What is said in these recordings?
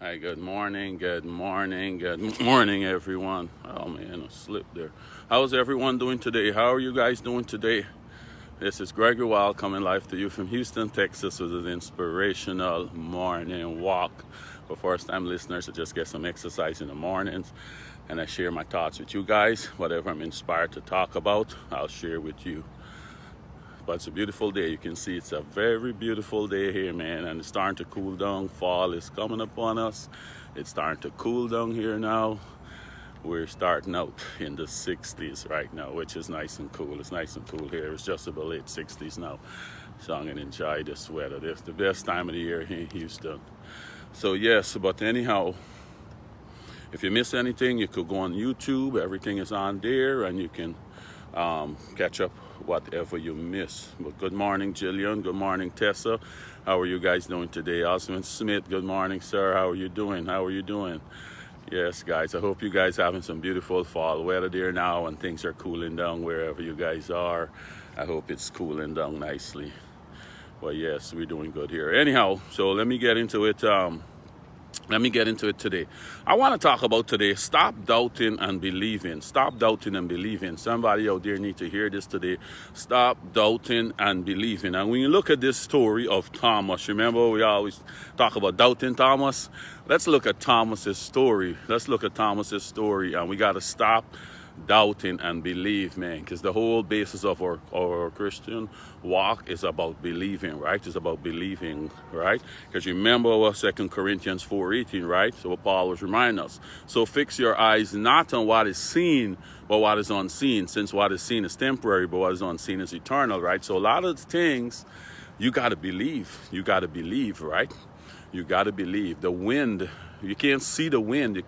Hi, good morning, good morning, good morning, everyone. Oh man, I slipped there. How's everyone doing today? How are you guys doing today? This is Gregory Wild coming live to you from Houston, Texas with an inspirational morning walk. For first time listeners, I just get some exercise in the mornings and I share my thoughts with you guys. Whatever I'm inspired to talk about, I'll share with you. But it's a beautiful day. You can see it's a very beautiful day here, man. And it's starting to cool down. Fall is coming upon us. It's starting to cool down here now. We're starting out in the 60s right now, which is nice and cool. It's nice and cool here. It's just about late 60s now. So I'm going to enjoy this weather. It's the best time of the year here in Houston. So yes, but anyhow, if you miss anything, you could go on YouTube. Everything is on there and you can catch up whatever you miss. But good morning, Jillian. Good morning, Tessa. How are you guys doing today? Osmond Smith, good morning, sir. How are you doing? How are you doing? Yes, guys, I hope you guys having some beautiful fall weather there now and things are cooling down wherever you guys are. I hope it's cooling down nicely. Well, yes, we're doing good here. Anyhow, so let me get into it. Today. I want to talk about today, stop doubting and believing. Stop doubting and believing. Somebody out there need to hear this today. Stop doubting and believing. And when you look at this story of Thomas, remember we always talk about doubting Thomas? Let's look at Thomas's story. And we got to stop doubting and believe, man, because the whole basis of our Christian walk is about believing, right? It's about believing, right? Because remember what 2 Corinthians 4:18, right? So what Paul was reminding us. So fix your eyes not on what is seen, but what is unseen, since what is seen is temporary, but what is unseen is eternal, right? So a lot of things you got to believe. You got to believe, right? You got to believe. The wind, you can't see the wind,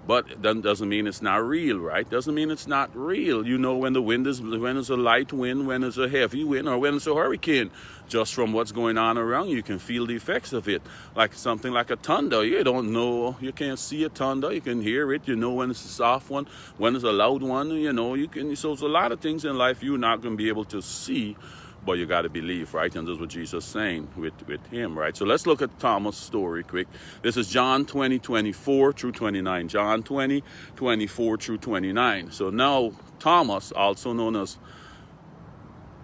but that doesn't mean it's not real, right? Doesn't mean it's not real. You know when when it's a light wind, when it's a heavy wind, or when it's a hurricane. Just from what's going on around you, you can feel the effects of it. Like something like a thunder. You don't know, you can't see a thunder, you can hear it. You know when it's a soft one, when it's a loud one, you know, you can. So there's a lot of things in life you're not going to be able to see, but you got to believe, right? And this is what Jesus is saying with him, right? So let's look at Thomas' story quick. This is John 20:24 through 29. John 20:24 through 29. So now Thomas, also known as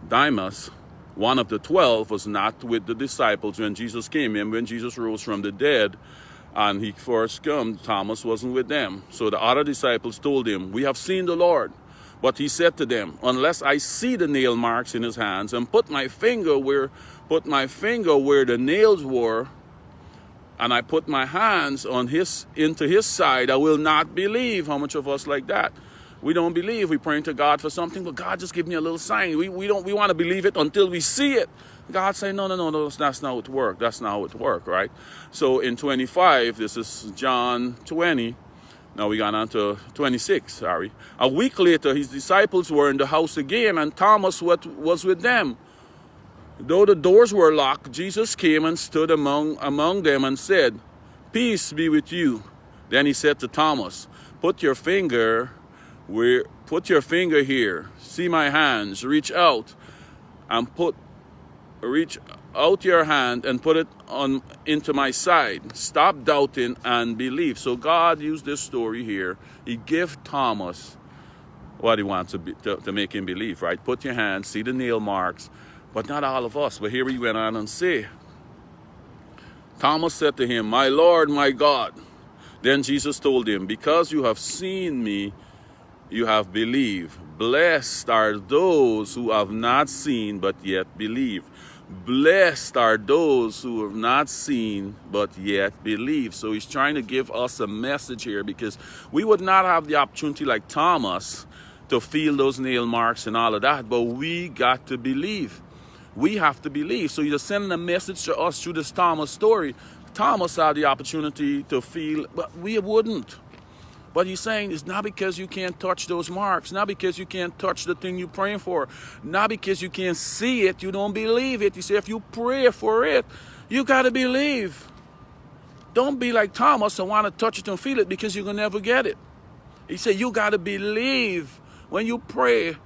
Didymus, one of the 12, was not with the disciples when Jesus came in, when Jesus rose from the dead. And he first came, Thomas wasn't with them. So the other disciples told him, "We have seen the Lord." But he said to them, "Unless I see the nail marks in his hands and put my finger where the nails were, and I put my hands into his side, I will not believe." How much of us like that? We don't believe. We praying to God for something, but God just give me a little sign. We want to believe it until we see it. God say, no, that's not how it works. That's not how it works, right? So in 25, this is John 20. Now we got on to 26, A week later, his disciples were in the house again, and Thomas was with them. Though the doors were locked, Jesus came and stood among them and said, "Peace be with you." Then he said to Thomas, Put your finger here. See my hands. Reach out your hand and put it into my side. Stop doubting and believe. So God used this story here. He gave Thomas what he wants to make him believe, right? Put your hand, see the nail marks, but not all of us. But here he went on and say, Thomas said to him, "My Lord, my God." Then Jesus told him, "Because you have seen me, you have believed. Blessed are those who have not seen but yet believe." Blessed are those who have not seen but yet believe. So he's trying to give us a message here, because we would not have the opportunity like Thomas to feel those nail marks and all of that, but we got to believe. We have to believe. So he's sending a message to us through this Thomas story. Thomas had the opportunity to feel, but we wouldn't. But he's saying it's not because you can't touch those marks, not because you can't touch the thing you're praying for, not because you can't see it, you don't believe it. He said if you pray for it, you got to believe. Don't be like Thomas and want to touch it and feel it, because you're going to never get it. He said you got to believe. When you pray,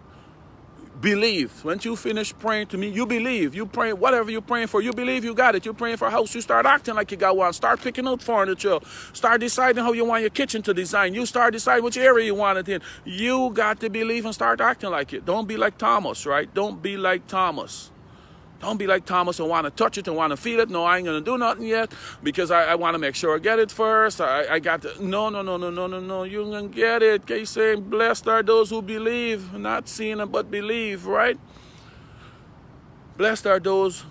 Believe. Once you finish praying to me, you believe. You pray whatever you're praying for. You believe you got it. You're praying for a house. You start acting like you got one. Start picking out furniture. Start deciding how you want your kitchen to design. You start deciding which area you want it in. You got to believe and start acting like it. Don't be like Thomas, right? Don't be like Thomas. Don't be like Thomas and want to touch it and want to feel it. No, I ain't going to do nothing yet because I want to make sure I get it first. I got to. No. You can get it. He's saying, blessed are those who believe, not seeing it, but believe, right? Blessed are those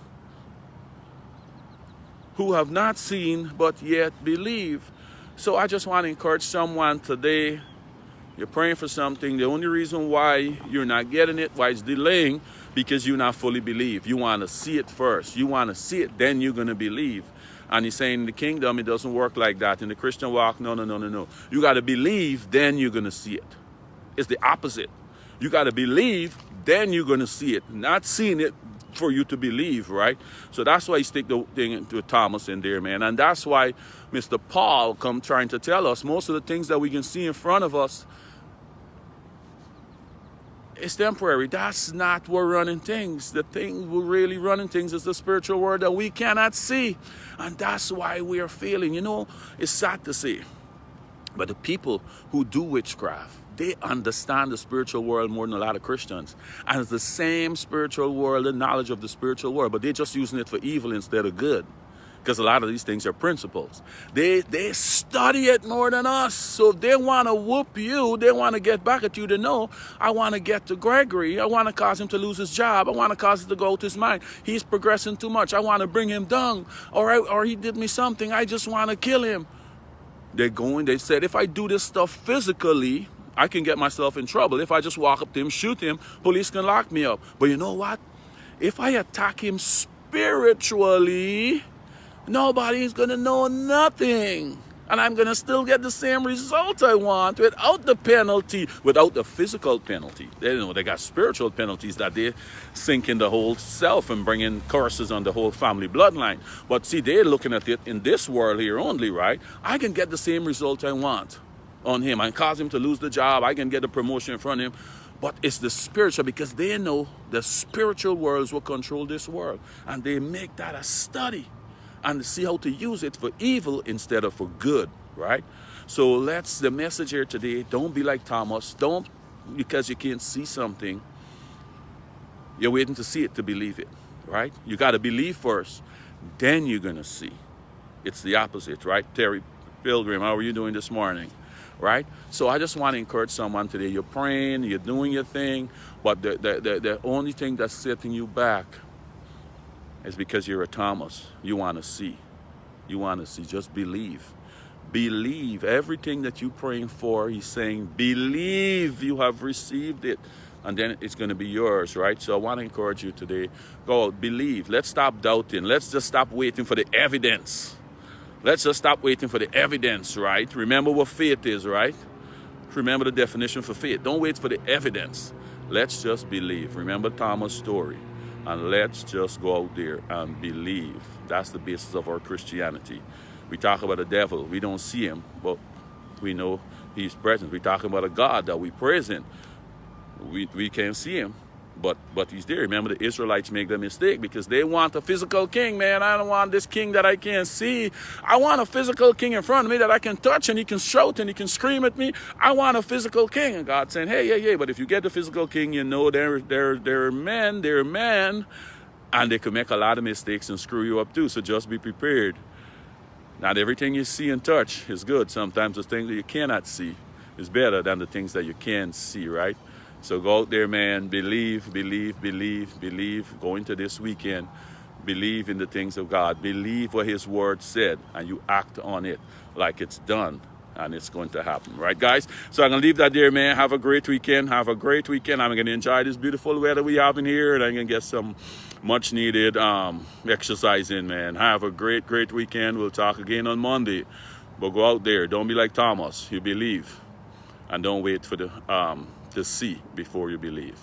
who have not seen, but yet believe. So I just want to encourage someone today. You're praying for something. The only reason why you're not getting it, why it's delaying, because you not fully believe. You want to see it first. You want to see it, then you're going to believe. And he's saying in the kingdom, it doesn't work like that. In the Christian walk, no. You got to believe, then you're going to see it. It's the opposite. You got to believe, then you're going to see it. Not seeing it for you to believe, right? So that's why he stick the thing to Thomas in there, man. And that's why Mr. Paul come trying to tell us most of the things that we can see in front of us, it's temporary. That's not where running things. The thing we're really running things is the spiritual world that we cannot see. And that's why we are failing. You know, it's sad to say, but the people who do witchcraft, they understand the spiritual world more than a lot of Christians. And it's the same spiritual world, the knowledge of the spiritual world, but they're just using it for evil instead of good. Because a lot of these things are principles. They study it more than us. So if they want to whoop you, they want to get back at you to know, I want to get to Gregory. I want to cause him to lose his job. I want to cause it to go out his mind. He's progressing too much. I want to bring him down. Or he did me something. I just want to kill him. They said, if I do this stuff physically, I can get myself in trouble. If I just walk up to him, shoot him, police can lock me up. But you know what? If I attack him spiritually, nobody's going to know nothing. And I'm going to still get the same result I want without the penalty, without the physical penalty. They got spiritual penalties that they sink in the whole self and bring in curses on the whole family bloodline. But see, they're looking at it in this world here only, right? I can get the same result I want on him and cause him to lose the job. I can get a promotion in front of him. But it's the spiritual, because they know the spiritual worlds will control this world. And they make that a study and see how to use it for evil instead of for good, right? So that's the message here today. Don't be like Thomas. Don't, because you can't see something, you're waiting to see it to believe it, right? You got to believe first, then you're going to see. It's the opposite, right? Terry Pilgrim, how are you doing this morning? Right? So I just want to encourage someone today. You're praying, you're doing your thing, but the only thing that's setting you back is because you're a Thomas. You want to see. You want to see. Just believe. Believe. Everything that you're praying for, he's saying, believe you have received it. And then it's going to be yours, right? So I want to encourage you today. Go out, believe. Let's stop doubting. Let's just stop waiting for the evidence. Let's just stop waiting for the evidence, right? Remember what faith is, right? Remember the definition for faith. Don't wait for the evidence. Let's just believe. Remember Thomas' story. And let's just go out there and believe. That's the basis of our Christianity. We talk about the devil. We don't see him, but we know he's present. We talk about a God that we praise in. We can't see him, but he's there. Remember, the Israelites make the mistake because they want a physical king, man. I don't want this king that I can't see. I want a physical king in front of me that I can touch and he can shout and he can scream at me. I want a physical king. And God's saying, hey, yeah, but if you get the physical king, you know they're men, and they can make a lot of mistakes and screw you up too. So just be prepared. Not everything you see and touch is good. Sometimes the things that you cannot see is better than the things that you can see, right? So go out there, man. Believe. Go into this weekend. Believe in the things of God. Believe what his word said, and you act on it like it's done, and it's going to happen. Right, guys? So I'm going to leave that there, man. Have a great weekend. I'm going to enjoy this beautiful weather we have in here, and I'm going to get some much-needed exercise in, man. Have a great weekend. We'll talk again on Monday. But go out there. Don't be like Thomas. You believe. And don't wait for the to see before you believe.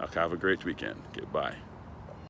Okay, have a great weekend. Goodbye.